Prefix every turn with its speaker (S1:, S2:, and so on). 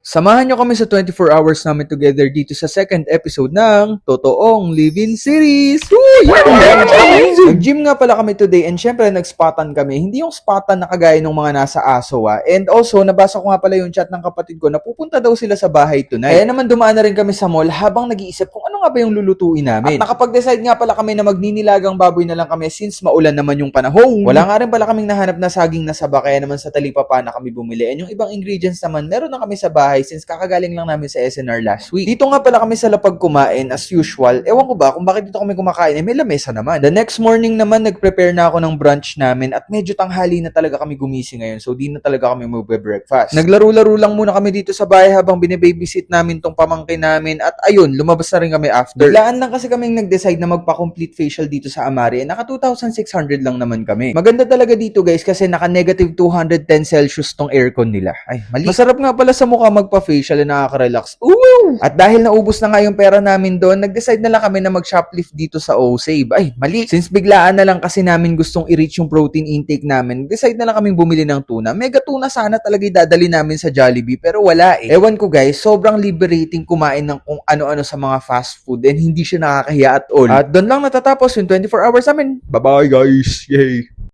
S1: Samahan nyo kami sa 24 hours namin together dito sa second episode ng Totoong Live-In Series! Nag-gym nga pala kami today and syempre nag-spotan kami. Hindi yung spotan na kagaya ng mga nasa Asowa. And also, nabasa ko nga pala yung chat ng kapatid ko na pupunta daw sila sa bahay tonight. Kaya naman dumaan na rin kami sa mall habang nag-iisip kung ano nga ba yung lulutuin namin. At nakapag-decide nga pala kami na magninilagang baboy na lang kami since maulan naman yung panahon. Wala nga rin pala kaming nahanap na saging na saba kaya naman sa talipapa na kami bumili. And yung ibang ingredients naman, meron na kami sa bahay since kakagaling lang namin sa SNR last week. Dito nga pala kami sa lapag kumain as usual. Ewan ko ba kung bakit dito kami kumakain, may lamesa naman. The next morning naman, nag-prepare na ako ng brunch namin at medyo tanghali na talaga kami gumising ngayon. So, di na talaga kami magbe-breakfast. Naglaro-laro lang muna kami dito sa bahay habang bine-babysit namin tong pamangkin namin at ayun, lumabas na rin kami after. Biglaan lang kasi kaming nag-decide na magpa-complete facial dito sa Amari. Naka 2,600 lang naman kami. Maganda talaga dito guys kasi naka negative 210 Celsius tong aircon nila. Ay, mali. Masarap nga pala sa mukha magpa-facial na nakaka-relax. Ooh! At dahil naubos na nga yung pera namin doon, nag-decide na lang kami na mag-shoplift dito sa O-Save. Ay, mali. Since biglaan na lang kasi namin gustong i-reach yung protein intake namin, decide na lang kaming bumili ng tuna. Mega tuna sana talaga idadali namin sa Jollibee, pero wala eh. Ewan ko guys, sobrang liberating kumain ng kung ano-ano sa mga fast food and hindi siya nakakahiya at all. At doon lang natatapos yung 24 hours namin. Bye-bye guys! Yay!